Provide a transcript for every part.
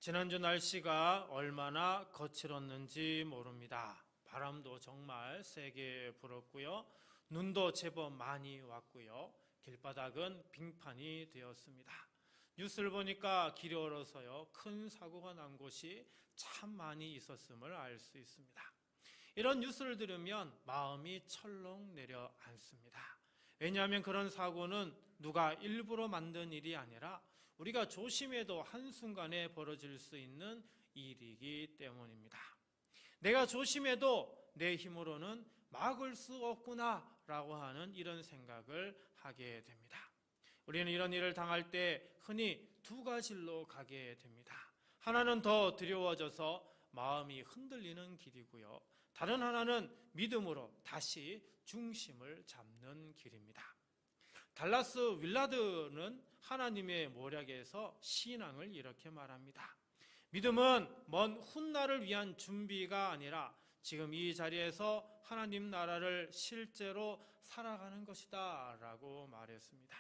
지난주 날씨가 얼마나 거칠었는지 모릅니다. 바람도 정말 세게 불었고요. 눈도 제법 많이 왔고요. 길바닥은 빙판이 되었습니다. 뉴스를 보니까 길이 얼어서요. 큰 사고가 난 곳이 참 많이 있었음을 알 수 있습니다. 이런 뉴스를 들으면 마음이 철렁 내려앉습니다. 왜냐하면 그런 사고는 누가 일부러 만든 일이 아니라 우리가 조심해도 한순간에 벌어질 수 있는 일이기 때문입니다. 내가 조심해도 내 힘으로는 막을 수 없구나라고 하는 이런 생각을 하게 됩니다. 우리는 이런 일을 당할 때 흔히 두 가지로 가게 됩니다. 하나는 더 두려워져서 마음이 흔들리는 길이고요. 다른 하나는 믿음으로 다시 중심을 잡는 길입니다. 달라스 윌라드는 하나님의 모략에서 신앙을 이렇게 말합니다. 믿음은 먼 훗날을 위한 준비가 아니라 지금 이 자리에서 하나님 나라를 실제로 살아가는 것이다 라고 말했습니다.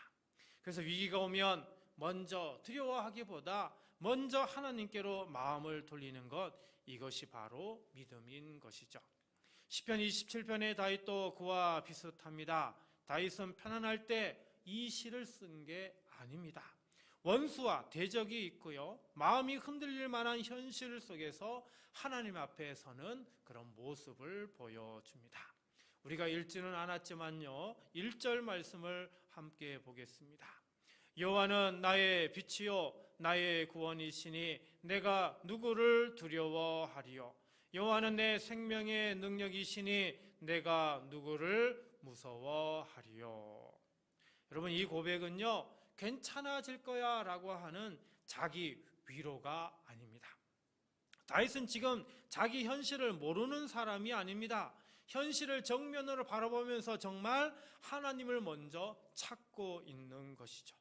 그래서 위기가 오면 먼저 두려워하기보다 먼저 하나님께로 마음을 돌리는 것, 이것이 바로 믿음인 것이죠. 시편 27편의 다윗도 그와 비슷합니다. 다윗은 편안할 때 이 시를 쓴 게 아닙니다. 원수와 대적이 있고요. 마음이 흔들릴 만한 현실 속에서 하나님 앞에 서는 그런 모습을 보여줍니다. 우리가 읽지는 않았지만요. 1절 말씀을 함께 보겠습니다. 여호와는 나의 빛이요 나의 구원이시니 내가 누구를 두려워하리요. 여호와는 내 생명의 능력이시니 내가 누구를 무서워하리요. 여러분, 이 고백은요, 괜찮아질 거야 라고 하는 자기 위로가 아닙니다. 다윗은 지금 자기 현실을 모르는 사람이 아닙니다. 현실을 정면으로 바라보면서 정말 하나님을 먼저 찾고 있는 것이죠.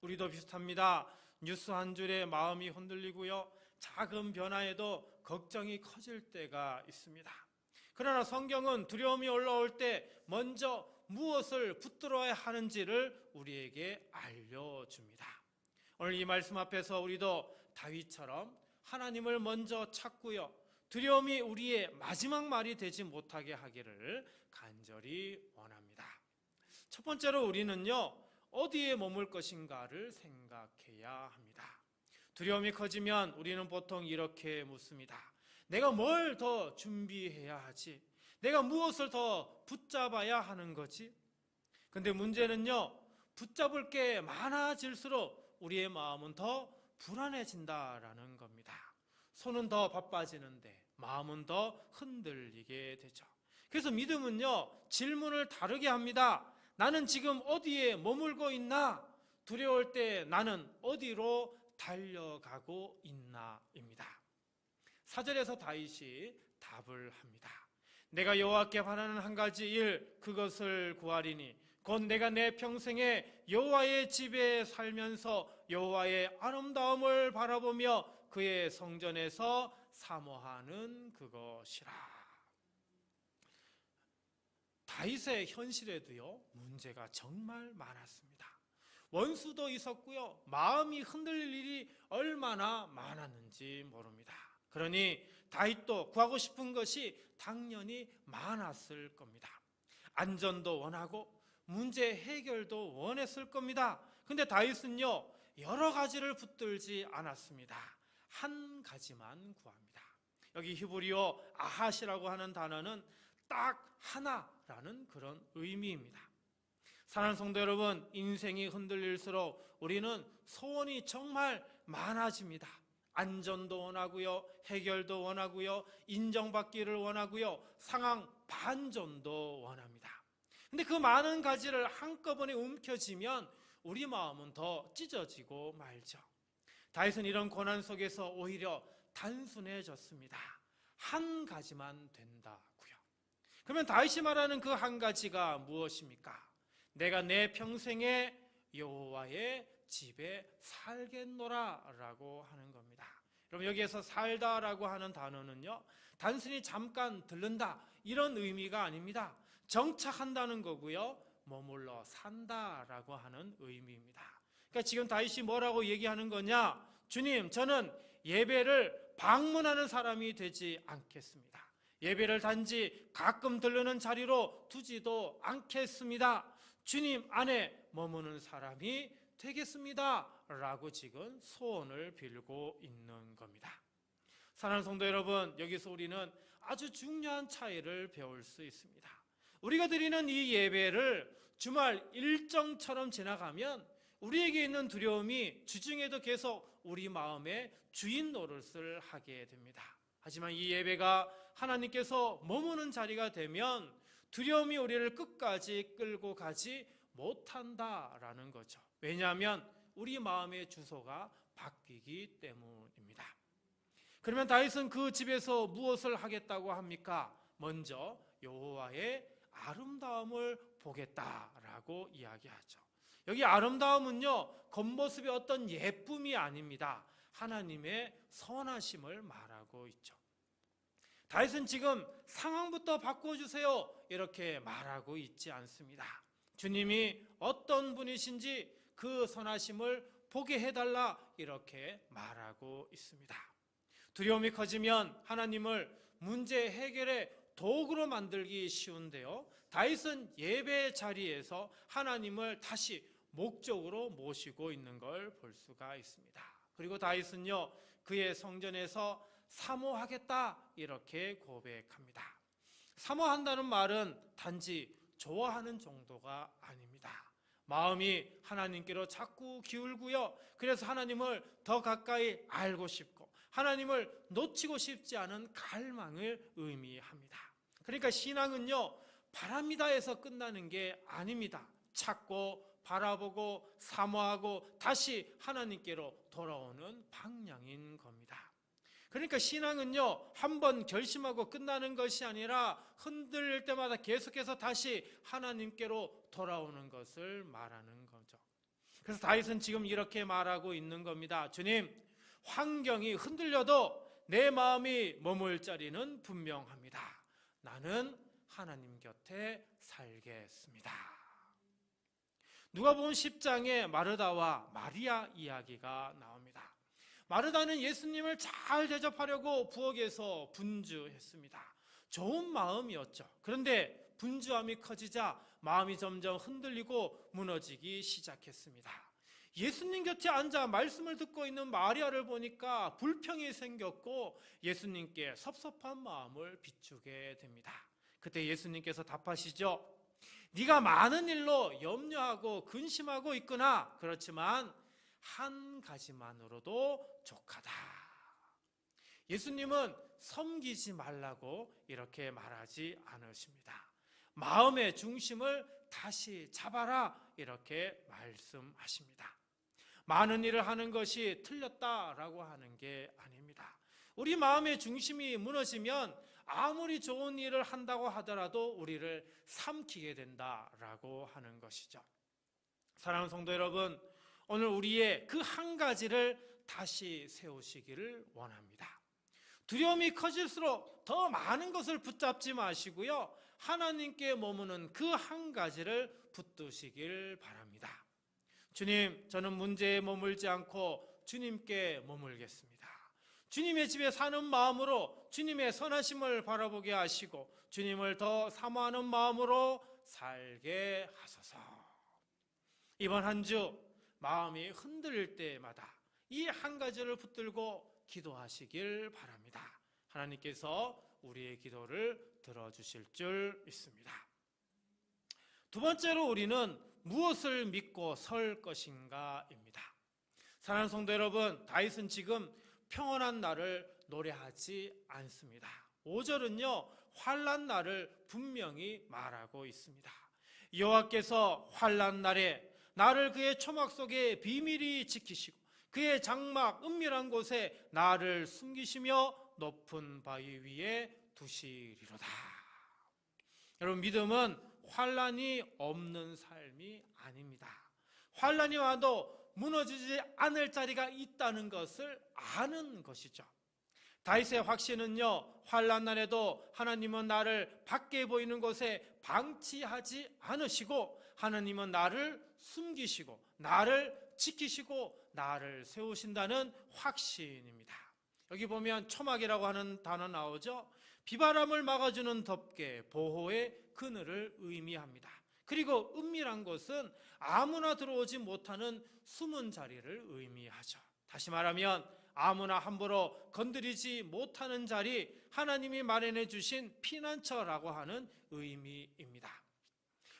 우리도 비슷합니다. 뉴스 한 줄에 마음이 흔들리고요. 작은 변화에도 걱정이 커질 때가 있습니다. 그러나 성경은 두려움이 올라올 때 먼저 무엇을 붙들어야 하는지를 우리에게 알려줍니다. 오늘 이 말씀 앞에서 우리도 다윗처럼 하나님을 먼저 찾고요. 두려움이 우리의 마지막 말이 되지 못하게 하기를 간절히 원합니다. 첫 번째로 우리는요, 어디에 머물 것인가를 생각해야 합니다. 두려움이 커지면 우리는 보통 이렇게 묻습니다. 내가 뭘 더 준비해야 하지? 내가 무엇을 더 붙잡아야 하는 거지? 근데 문제는요, 붙잡을 게 많아질수록 우리의 마음은 더 불안해진다라는 겁니다. 손은 더 바빠지는데 마음은 더 흔들리게 되죠. 그래서 믿음은요, 질문을 다르게 합니다. 나는 지금 어디에 머물고 있나? 두려울 때 나는 어디로 달려가고 있나입니다. 4절에서 다윗이 답을 합니다. 내가 여호와께 바라는 한 가지 일, 그것을 구하리니 곧 내가 내 평생에 여호와의 집에 살면서 여호와의 아름다움을 바라보며 그의 성전에서 사모하는 그것이라. 다윗의 현실에도요, 문제가 정말 많았습니다. 원수도 있었고요, 마음이 흔들릴 일이 얼마나 많았는지 모릅니다. 그러니 다윗도 구하고 싶은 것이 당연히 많았을 겁니다. 안전도 원하고 문제 해결도 원했을 겁니다. 근데 다윗은요, 여러 가지를 붙들지 않았습니다. 한 가지만 구합니다. 여기 히브리어 아핫이라고 하는 단어는 딱 하나라는 그런 의미입니다. 사랑하는 성도 여러분, 인생이 흔들릴수록 우리는 소원이 정말 많아집니다. 안전도 원하고요, 해결도 원하고요, 인정받기를 원하고요, 상황 반전도 원합니다. 근데 그 많은 가지를 한꺼번에 움켜쥐면 우리 마음은 더 찢어지고 말죠. 다윗은 이런 고난 속에서 오히려 단순해졌습니다. 한 가지만 된다고요. 그러면 다윗이 말하는 그 한 가지가 무엇입니까? 내가 내 평생에 여호와의 집에 살겠노라 라고 하는 겁니다. 여러분, 여기에서 살다라고 하는 단어는요, 단순히 잠깐 들른다 이런 의미가 아닙니다. 정착한다는 거고요, 머물러 산다라고 하는 의미입니다. 그러니까 지금 다윗이 뭐라고 얘기하는 거냐? 주님, 저는 예배를 방문하는 사람이 되지 않겠습니다. 예배를 단지 가끔 들르는 자리로 두지도 않겠습니다. 주님 안에 머무는 사람이 되겠습니다. 라고 지금 소원을 빌고 있는 겁니다. 사랑하는 성도 여러분, 여기서 우리는 아주 중요한 차이를 배울 수 있습니다. 우리가 드리는 이 예배를 주말 일정처럼 지나가면 우리에게 있는 두려움이 주중에도 계속 우리 마음에 주인 노릇을 하게 됩니다. 하지만 이 예배가 하나님께서 머무는 자리가 되면 두려움이 우리를 끝까지 끌고 가지 못한다라는 거죠. 왜냐하면 우리 마음의 주소가 바뀌기 때문입니다. 그러면 다윗은 그 집에서 무엇을 하겠다고 합니까? 먼저 여호와의 아름다움을 보겠다라고 이야기하죠. 여기 아름다움은요, 겉모습의 어떤 예쁨이 아닙니다. 하나님의 선하심을 말하고 있죠. 다윗은 지금 상황부터 바꿔주세요 이렇게 말하고 있지 않습니다. 주님이 어떤 분이신지 그 선하심을 보게 해달라 이렇게 말하고 있습니다. 두려움이 커지면 하나님을 문제 해결의 도구로 만들기 쉬운데요, 다윗은 예배 자리에서 하나님을 다시 목적으로 모시고 있는 걸 볼 수가 있습니다. 그리고 다윗은요, 그의 성전에서 사모하겠다 이렇게 고백합니다. 사모한다는 말은 단지 좋아하는 정도가 아닙니다. 마음이 하나님께로 자꾸 기울고요, 그래서 하나님을 더 가까이 알고 싶고 하나님을 놓치고 싶지 않은 갈망을 의미합니다. 그러니까 신앙은요, 바랍니다에서 끝나는 게 아닙니다. 찾고 바라보고 사모하고 다시 하나님께로 돌아오는 방향인 겁니다. 그러니까 신앙은요, 한번 결심하고 끝나는 것이 아니라 흔들릴 때마다 계속해서 다시 하나님께로 돌아오는 것을 말하는 거죠. 그래서 다윗은 지금 이렇게 말하고 있는 겁니다. 주님, 환경이 흔들려도 내 마음이 머물 자리는 분명합니다. 나는 하나님 곁에 살겠습니다. 누가복음 10장에 마르다와 마리아 이야기가 나옵니다. 마르다는 예수님을 잘 대접하려고 부엌에서 분주했습니다. 좋은 마음이었죠. 그런데 분주함이 커지자 마음이 점점 흔들리고 무너지기 시작했습니다. 예수님 곁에 앉아 말씀을 듣고 있는 마리아를 보니까 불평이 생겼고 예수님께 섭섭한 마음을 비추게 됩니다. 그때 예수님께서 답하시죠. 네가 많은 일로 염려하고 근심하고 있구나. 그렇지만 한 가지만으로도 족하다. 예수님은 섬기지 말라고 이렇게 말하지 않으십니다. 마음의 중심을 다시 잡아라 이렇게 말씀하십니다. 많은 일을 하는 것이 틀렸다라고 하는 게 아닙니다. 우리 마음의 중심이 무너지면 아무리 좋은 일을 한다고 하더라도 우리를 삼키게 된다라고 하는 것이죠. 사랑하는 성도 여러분, 오늘 우리의 그 한 가지를 다시 세우시기를 원합니다. 두려움이 커질수록 더 많은 것을 붙잡지 마시고요, 하나님께 머무는 그 한 가지를 붙드시길 바랍니다. 주님, 저는 문제에 머물지 않고 주님께 머물겠습니다. 주님의 집에 사는 마음으로 주님의 선하심을 바라보게 하시고 주님을 더 사모하는 마음으로 살게 하소서. 이번 한 주 마음이 흔들릴 때마다 이 한 가지를 붙들고 기도하시길 바랍니다. 하나님께서 우리의 기도를 들어주실 줄 믿습니다. 두 번째로 우리는 무엇을 믿고 설 것인가입니다. 사랑하는 성도 여러분, 다윗은 지금 평온한 날을 노래하지 않습니다. 5절은요, 환난 날을 분명히 말하고 있습니다. 여호와께서 환난 날에 나를 그의 초막 속에 비밀히 지키시고 그의 장막 은밀한 곳에 나를 숨기시며 높은 바위 위에 두시리로다. 여러분, 믿음은 환난이 없는 삶이 아닙니다. 환난이 와도 무너지지 않을 자리가 있다는 것을 아는 것이죠. 다윗의 확신은요, 환난 날에도 하나님은 나를 밖에 보이는 곳에 방치하지 않으시고 하나님은 나를 숨기시고 나를 지키시고 나를 세우신다는 확신입니다. 여기 보면 초막이라고 하는 단어 나오죠. 비바람을 막아주는 덮개, 보호의 그늘을 의미합니다. 그리고 은밀한 곳은 아무나 들어오지 못하는 숨은 자리를 의미하죠. 다시 말하면 아무나 함부로 건드리지 못하는 자리, 하나님이 마련해 주신 피난처라고 하는 의미입니다.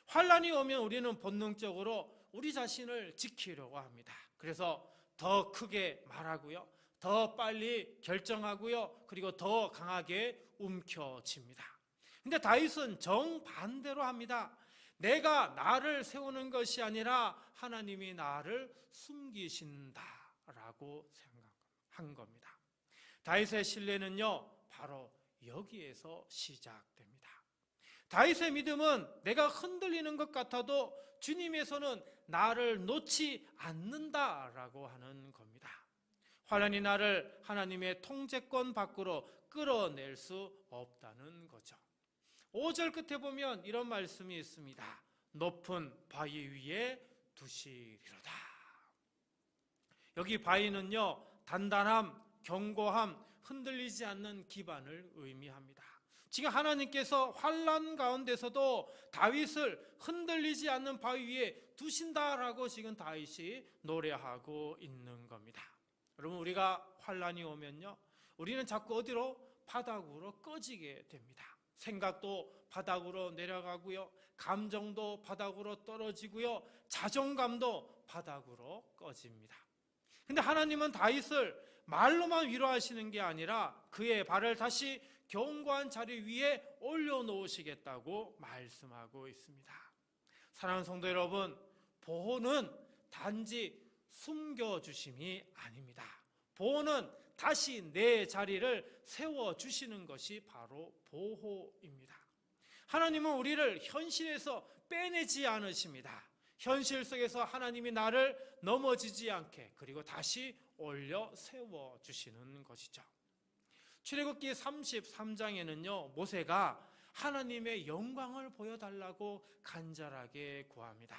환난이 오면 우리는 본능적으로 우리 자신을 지키려고 합니다. 그래서 더 크게 말하고요, 더 빨리 결정하고요, 그리고 더 강하게 움켜쥡니다. 근데 다윗은 정반대로 합니다. 내가 나를 세우는 것이 아니라 하나님이 나를 숨기신다라고 생각한 겁니다. 다윗의 신뢰는요, 바로 여기에서 시작됩니다. 다윗의 믿음은 내가 흔들리는 것 같아도 주님에서는 나를 놓지 않는다라고 하는 겁니다. 환난이 나를 하나님의 통제권 밖으로 끌어낼 수 없다는 거죠. 5절 끝에 보면 이런 말씀이 있습니다. 높은 바위 위에 두시리로다. 여기 바위는요, 단단함, 견고함, 흔들리지 않는 기반을 의미합니다. 지금 하나님께서 환난 가운데서도 다윗을 흔들리지 않는 바위 위에 두신다라고 지금 다윗이 노래하고 있는 겁니다. 여러분, 우리가 환난이 오면요, 우리는 자꾸 어디로? 바닥으로 꺼지게 됩니다. 생각도 바닥으로 내려가고요, 감정도 바닥으로 떨어지고요, 자존감도 바닥으로 꺼집니다. 근데 하나님은 다윗을 말로만 위로하시는 게 아니라 그의 발을 다시 견고한 자리 위에 올려놓으시겠다고 말씀하고 있습니다. 사랑하는 성도 여러분, 보호는 단지 숨겨주심이 아닙니다. 보호는 다시 내 자리를 세워주시는 것이 바로 보호입니다. 하나님은 우리를 현실에서 빼내지 않으십니다. 현실 속에서 하나님이 나를 넘어지지 않게, 그리고 다시 올려 세워주시는 것이죠. 출애굽기 33장에는요, 모세가 하나님의 영광을 보여달라고 간절하게 구합니다.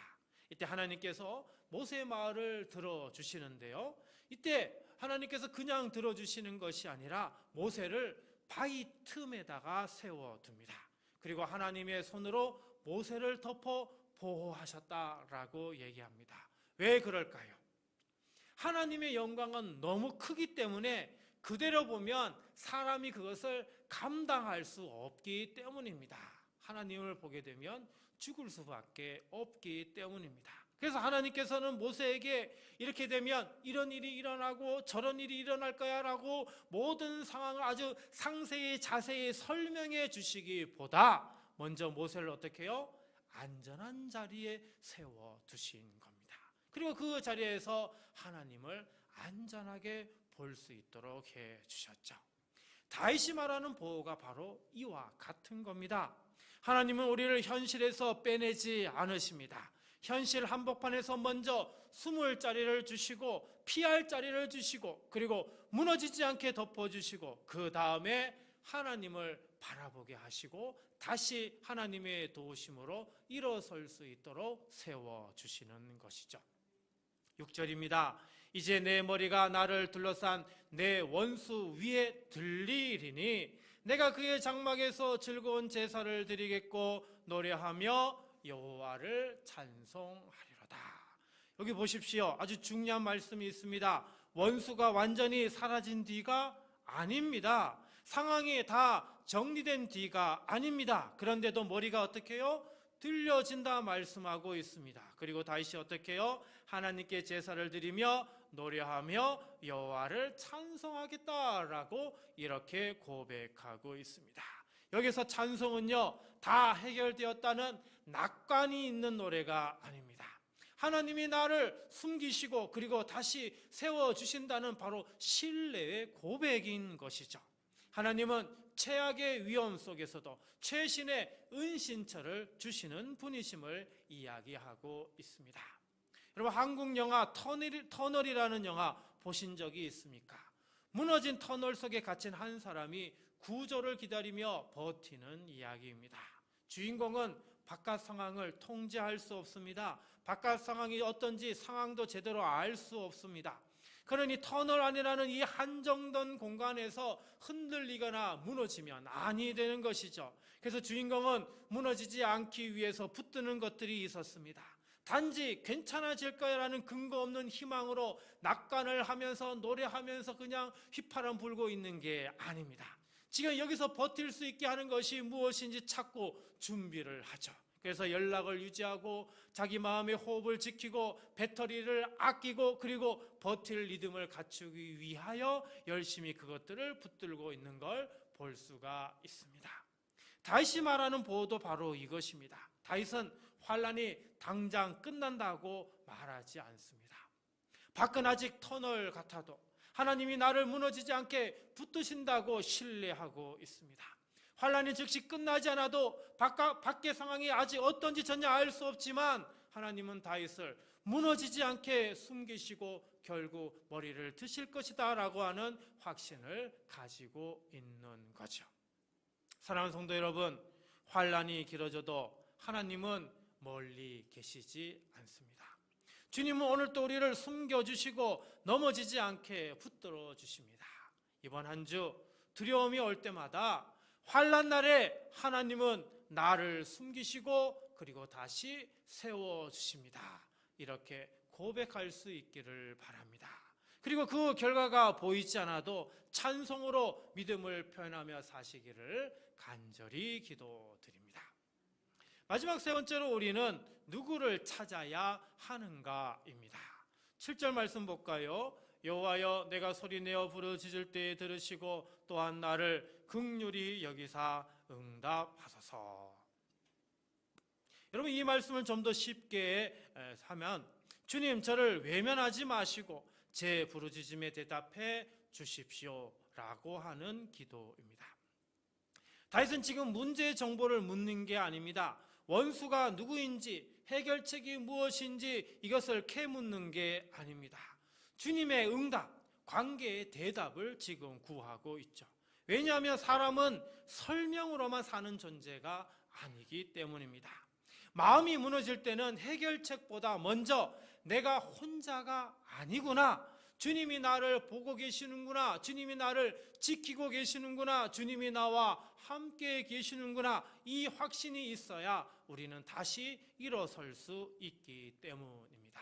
이때 하나님께서 모세의 말을 들어주시는데요, 이때 하나님께서 그냥 들어주시는 것이 아니라 모세를 바위 틈에다가 세워둡니다. 그리고 하나님의 손으로 모세를 덮어 보호하셨다라고 얘기합니다. 왜 그럴까요? 하나님의 영광은 너무 크기 때문에 그대로 보면 사람이 그것을 감당할 수 없기 때문입니다. 하나님을 보게 되면 죽을 수밖에 없기 때문입니다. 그래서 하나님께서는 모세에게 이렇게 되면 이런 일이 일어나고 저런 일이 일어날 거야 라고 모든 상황을 아주 상세히 자세히 설명해 주시기보다 먼저 모세를 어떻게 해요? 안전한 자리에 세워두신 겁니다. 그리고 그 자리에서 하나님을 안전하게 볼 수 있도록 해주셨죠. 다윗이 말하는 보호가 바로 이와 같은 겁니다. 하나님은 우리를 현실에서 빼내지 않으십니다. 현실 한복판에서 먼저 숨을 자리를 주시고 피할 자리를 주시고 그리고 무너지지 않게 덮어주시고 그 다음에 하나님을 바라보게 하시고 다시 하나님의 도우심으로 일어설 수 있도록 세워주시는 것이죠. 6절입니다. 이제 내 머리가 나를 둘러싼 내 원수 위에 들리리니 내가 그의 장막에서 즐거운 제사를 드리겠고 노래하며 여호와를 찬송하리로다. 여기 보십시오. 아주 중요한 말씀이 있습니다. 원수가 완전히 사라진 뒤가 아닙니다. 상황이 다 정리된 뒤가 아닙니다. 그런데도 머리가 어떻게 해요? 들려진다 말씀하고 있습니다. 그리고 다윗이 어떻게 해요? 하나님께 제사를 드리며 노래하며 여호와를 찬송하겠다라고 이렇게 고백하고 있습니다. 여기서 찬송은요, 다 해결되었다는 낙관이 있는 노래가 아닙니다. 하나님이 나를 숨기시고 그리고 다시 세워주신다는 바로 신뢰의 고백인 것이죠. 하나님은 최악의 위험 속에서도 최신의 은신처를 주시는 분이심을 이야기하고 있습니다. 여러분, 한국 영화 터널이라는 영화 보신 적이 있습니까? 무너진 터널 속에 갇힌 한 사람이 구조를 기다리며 버티는 이야기입니다. 주인공은 바깥 상황을 통제할 수 없습니다. 바깥 상황이 어떤지 상황도 제대로 알 수 없습니다. 그러니 터널 안이라는 이 한정된 공간에서 흔들리거나 무너지면 아니 되는 것이죠. 그래서 주인공은 무너지지 않기 위해서 붙드는 것들이 있었습니다. 단지 괜찮아질 거라는 근거 없는 희망으로 낙관을 하면서 노래하면서 그냥 휘파람 불고 있는 게 아닙니다. 지금 여기서 버틸 수 있게 하는 것이 무엇인지 찾고 준비를 하죠. 그래서 연락을 유지하고 자기 마음의 호흡을 지키고 배터리를 아끼고 그리고 버틸 리듬을 갖추기 위하여 열심히 그것들을 붙들고 있는 걸 볼 수가 있습니다. 다윗이 말하는 보호도 바로 이것입니다. 다윗은 환란이 당장 끝난다고 말하지 않습니다. 밖은 아직 터널 같아도 하나님이 나를 무너지지 않게 붙드신다고 신뢰하고 있습니다. 환란이 즉시 끝나지 않아도 밖의 상황이 아직 어떤지 전혀 알 수 없지만 하나님은 다윗을 무너지지 않게 숨기시고 결국 머리를 드실 것이다 라고 하는 확신을 가지고 있는 거죠. 사랑하는 성도 여러분, 환란이 길어져도 하나님은 멀리 계시지 않습니다. 주님은 오늘도 우리를 숨겨주시고 넘어지지 않게 붙들어 주십니다. 이번 한 주 두려움이 올 때마다 환난 날에 하나님은 나를 숨기시고 그리고 다시 세워주십니다. 이렇게 고백할 수 있기를 바랍니다. 그리고 그 결과가 보이지 않아도 찬송으로 믿음을 표현하며 사시기를 간절히 기도드립니다. 마지막 세 번째로 우리는 누구를 찾아야 하는가입니다. 7절 말씀 볼까요? 여호와여 내가 소리내어 부르짖을 때에 들으시고 또한 나를 긍휼히 여기사 응답하소서. 여러분 이 말씀을 좀 더 쉽게 하면 주님 저를 외면하지 마시고 제 부르짖음에 대답해 주십시오 라고 하는 기도입니다. 다윗은 지금 문제의 정보를 묻는 게 아닙니다. 원수가 누구인지 해결책이 무엇인지 이것을 캐묻는 게 아닙니다. 주님의 응답, 관계의 대답을 지금 구하고 있죠. 왜냐하면 사람은 설명으로만 사는 존재가 아니기 때문입니다. 마음이 무너질 때는 해결책보다 먼저 내가 혼자가 아니구나, 주님이 나를 보고 계시는구나, 주님이 나를 지키고 계시는구나, 주님이 나와 함께 계시는구나, 이 확신이 있어야 우리는 다시 일어설 수 있기 때문입니다.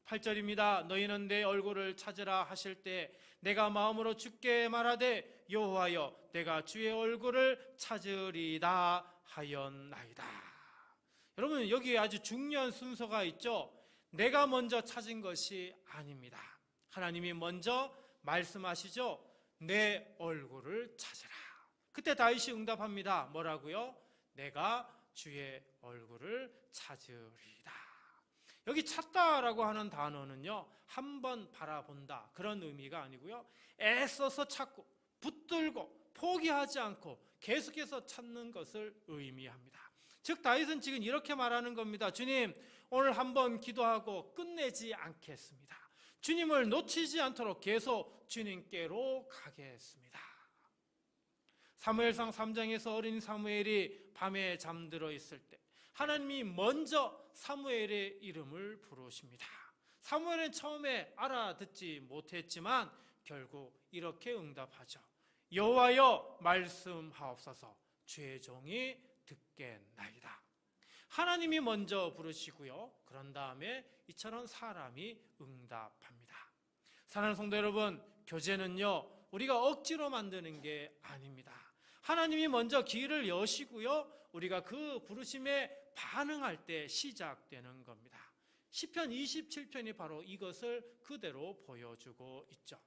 8절입니다. 너희는 내 얼굴을 찾으라 하실 때 내가 마음으로 주께 말하되 여호와여 내가 주의 얼굴을 찾으리다 하였나이다. 여러분 여기 아주 중요한 순서가 있죠. 내가 먼저 찾은 것이 아닙니다. 하나님이 먼저 말씀하시죠. 내 얼굴을 찾으라. 그때 다윗이 응답합니다. 뭐라고요? 내가 주의 얼굴을 찾으리다. 여기 찾다라고 하는 단어는요, 한번 바라본다 그런 의미가 아니고요, 애써서 찾고 붙들고 포기하지 않고 계속해서 찾는 것을 의미합니다. 즉 다윗은 지금 이렇게 말하는 겁니다. 주님 오늘 한번 기도하고 끝내지 않겠습니다. 주님을 놓치지 않도록 계속 주님께로 가겠습니다. 사무엘상 3장에서 어린 사무엘이 밤에 잠들어 있을 때 하나님이 먼저 사무엘의 이름을 부르십니다. 사무엘은 처음에 알아듣지 못했지만 결국 이렇게 응답하죠. 여호와여 말씀하옵소서 주의 종이 듣겠나이다. 하나님이 먼저 부르시고요, 그런 다음에 이처럼 사람이 응답합니다. 사랑하는 성도 여러분, 교제는요 우리가 억지로 만드는 게 아닙니다. 하나님이 먼저 길을 여시고요, 우리가 그 부르심에 반응할 때 시작되는 겁니다. 시편 27편이 바로 이것을 그대로 보여주고 있죠.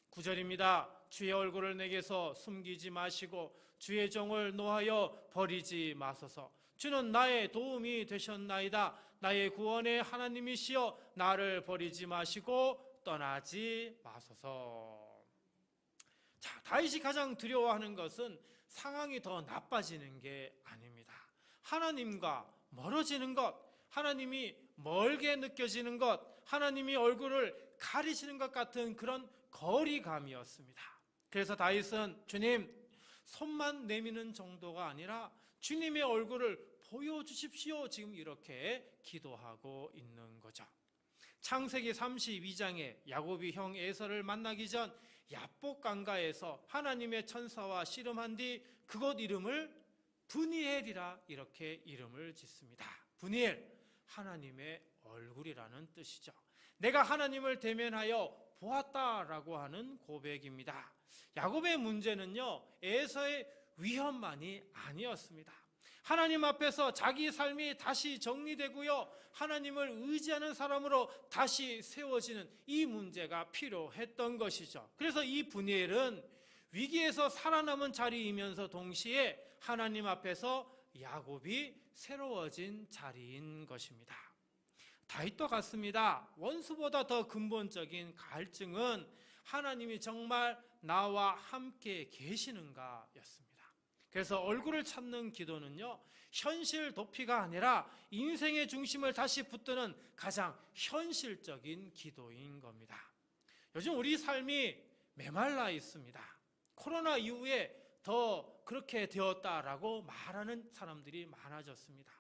9절입니다. 주의 얼굴을 내게서 숨기지 마시고 주의 종을 노하여 버리지 마소서. 주는 나의 도움이 되셨나이다. 나의 구원의 하나님이시여 나를 버리지 마시고 떠나지 마소서. 자, 다윗이 가장 두려워하는 것은 상황이 더 나빠지는 게 아닙니다. 하나님과 멀어지는 것, 하나님이 멀게 느껴지는 것, 하나님이 얼굴을 가리시는 것 같은 그런 거리감이었습니다. 그래서 다윗은 주님 손만 내미는 정도가 아니라 주님의 얼굴을 보여주십시오, 지금 이렇게 기도하고 있는 거죠. 창세기 32장에 야곱이 형 에서를 만나기 전 야복 강가에서 하나님의 천사와 씨름한 뒤 그곳 이름을 브니엘이라 이렇게 이름을 짓습니다. 브니엘, 하나님의 얼굴이라는 뜻이죠. 내가 하나님을 대면하여 보았다라고 하는 고백입니다. 야곱의 문제는요, 에서의 위험만이 아니었습니다. 하나님 앞에서 자기 삶이 다시 정리되고요, 하나님을 의지하는 사람으로 다시 세워지는 이 문제가 필요했던 것이죠. 그래서 이 브니엘은 위기에서 살아남은 자리이면서 동시에 하나님 앞에서 야곱이 새로워진 자리인 것입니다. 다윗도 같습니다. 원수보다 더 근본적인 갈증은 하나님이 정말 나와 함께 계시는가 였습니다. 그래서 얼굴을 찾는 기도는요, 현실 도피가 아니라 인생의 중심을 다시 붙드는 가장 현실적인 기도인 겁니다. 요즘 우리 삶이 메말라 있습니다. 코로나 이후에 더 그렇게 되었다라고 말하는 사람들이 많아졌습니다.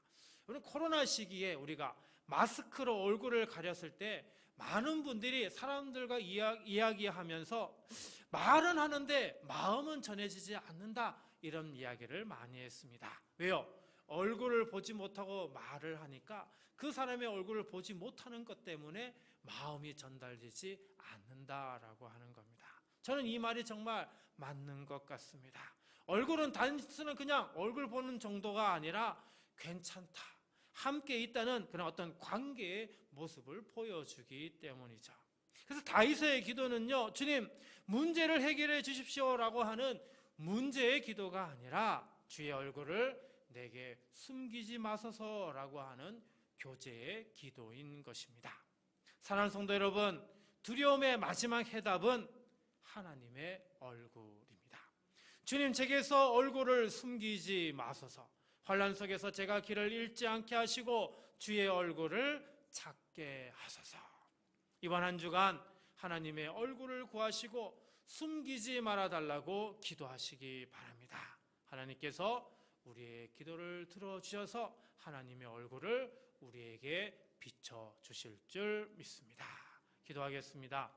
여러분, 코로나 시기에 우리가 마스크로 얼굴을 가렸을 때 많은 분들이 사람들과 이야기하면서 말은 하는데 마음은 전해지지 않는다, 이런 이야기를 많이 했습니다. 왜요? 얼굴을 보지 못하고 말을 하니까 그 사람의 얼굴을 보지 못하는 것 때문에 마음이 전달되지 않는다라고 하는 겁니다. 저는 이 말이 정말 맞는 것 같습니다. 얼굴은 단순한 그냥 얼굴 보는 정도가 아니라 괜찮다, 함께 있다는 그런 어떤 관계의 모습을 보여주기 때문이죠. 그래서 다윗의 기도는요, 주님 문제를 해결해 주십시오라고 하는 문제의 기도가 아니라 주의 얼굴을 내게 숨기지 마소서라고 하는 교제의 기도인 것입니다. 사랑하는 성도 여러분, 두려움의 마지막 해답은 하나님의 얼굴입니다. 주님, 제게서 얼굴을 숨기지 마소서. 환난 속에서 제가 길을 잃지 않게 하시고 주의 얼굴을 찾게 하소서. 이번 한 주간 하나님의 얼굴을 구하시고 숨기지 말아달라고 기도하시기 바랍니다. 하나님께서 우리의 기도를 들어주셔서 하나님의 얼굴을 우리에게 비춰주실 줄 믿습니다. 기도하겠습니다.